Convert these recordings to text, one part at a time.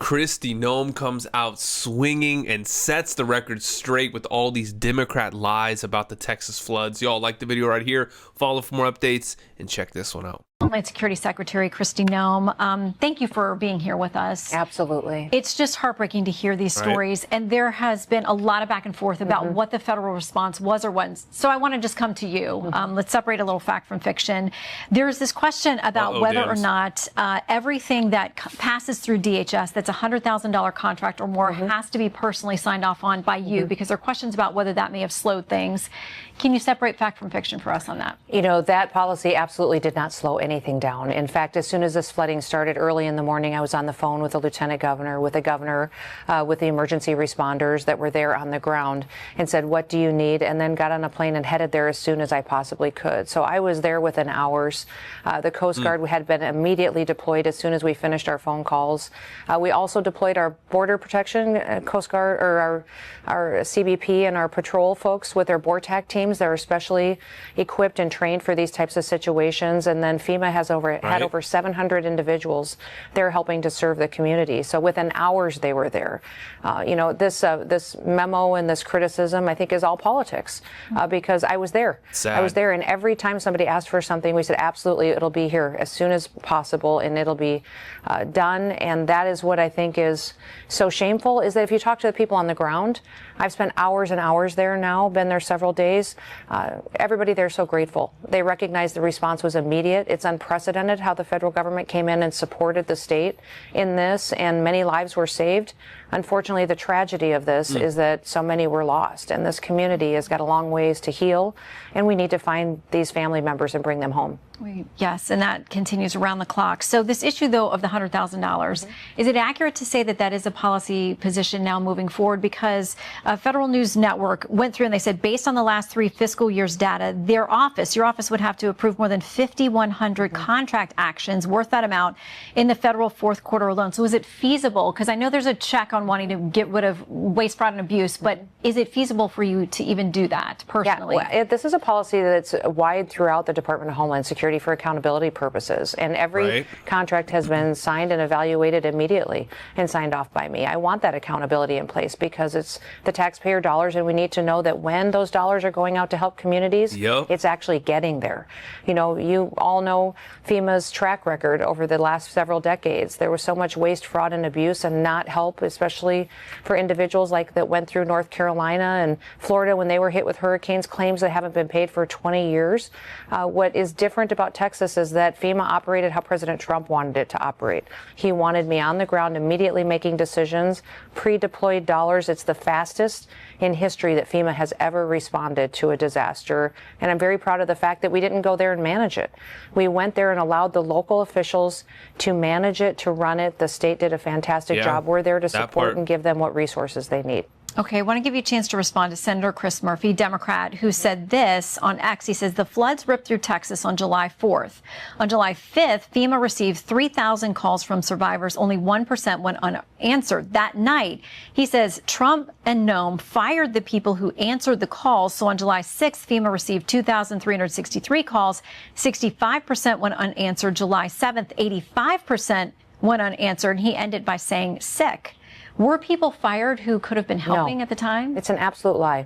Kristi Noem comes out swinging and sets the record straight with all these Democrat lies about the Texas floods. Y'all like the video right here. Follow for more updates and check this one out. Homeland Security Secretary Kristi Noem, thank you for being here with us. Absolutely. It's just heartbreaking to hear these stories, and there has been a lot of back and forth about what the federal response was or wasn't. So I want to just come to you. Let's separate a little fact from fiction. There's this question about whether or not everything that passes through DHS that's a $100,000 contract or more has to be personally signed off on by you, because there are questions about whether that may have slowed things. Can you separate fact from fiction for us on that? You know, that policy absolutely did not slow anything down. In fact, as soon as this flooding started early in the morning, I was on the phone with the lieutenant governor, with the governor, with the emergency responders that were there on the ground, and said, what do you need? And then got on a plane and headed there as soon as I possibly could. So I was there within hours. The Coast Guard had been immediately deployed as soon as we finished our phone calls. We also deployed our border protection, Coast Guard, or our CBP and our patrol folks with their BORTAC teams that are specially equipped and trained for these types of situations. And then FEMA has had over 700 individuals there helping to serve the community. So within hours they were there. You know, this memo and this criticism, I think, is all politics, because I was there. I was there, and every time somebody asked for something, we said, absolutely, it'll be here as soon as possible, and it'll be done. And that is what I think is so shameful, is that if you talk to the people on the ground, I've spent hours and hours there now, been there several days. Everybody there is so grateful. They recognize the response was immediate. It's unprecedented how the federal government came in and supported the state in this, and many lives were saved. Unfortunately, the tragedy of this is that so many were lost, and this community has got a long ways to heal, and we need to find these family members and bring them home. Yes, and that continues around the clock. So this issue, though, of the $100,000, is it accurate to say that that is a policy position now moving forward? Because Federal News Network went through and they said, based on the last 3 fiscal years' data, your office would have to approve more than 5,100 contract actions worth that amount in the federal fourth quarter alone. So is it feasible? Because I know there's a check on wanting to get rid of waste, fraud, and abuse, but is it feasible for you to even do that personally? Yeah, well, this is a policy that's wide throughout the Department of Homeland Security for accountability purposes, and every contract has been signed and evaluated immediately and signed off by me. I want that accountability in place because it's the taxpayer dollars, and we need to know that when those dollars are going out to help communities, it's actually getting there. You know, you all know FEMA's track record over the last several decades. There was so much waste, fraud, and abuse, and not help, especially for individuals like that went through North Carolina and Florida when they were hit with hurricanes, claims that haven't been paid for 20 years. What is different about Texas is that FEMA operated how President Trump wanted it to operate. He wanted me on the ground immediately making decisions, pre-deployed dollars. It's the fastest in history that FEMA has ever responded to a disaster. And I'm very proud of the fact that we didn't go there and manage it. We went there and allowed the local officials to manage it, to run it. The state did a fantastic job. We're there to support and give them what resources they need. Okay, I want to give you a chance to respond to Senator Chris Murphy, Democrat, who said this on X. He says, the floods ripped through Texas on July 4th. On July 5th, FEMA received 3,000 calls from survivors. Only 1% went unanswered. That night, he says, Trump and Noem fired the people who answered the calls. So on July 6th, FEMA received 2,363 calls. 65% went unanswered. July 7th, 85% went unanswered. He ended by saying sick. Were people fired who could have been helping at the time? It's an absolute lie.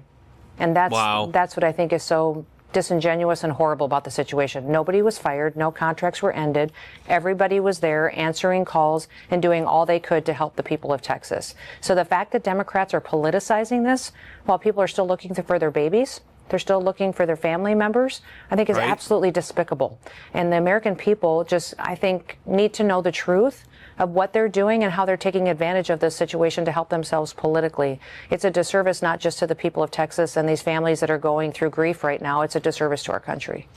And that's what I think is so disingenuous and horrible about the situation. Nobody was fired. No contracts were ended. Everybody was there answering calls and doing all they could to help the people of Texas. So the fact that Democrats are politicizing this while people are still looking for their babies, they're still looking for their family members, I think is absolutely despicable. And the American people just, I think, need to know the truth of what they're doing and how they're taking advantage of this situation to help themselves politically. It's a disservice not just to the people of Texas and these families that are going through grief right now. It's a disservice to our country.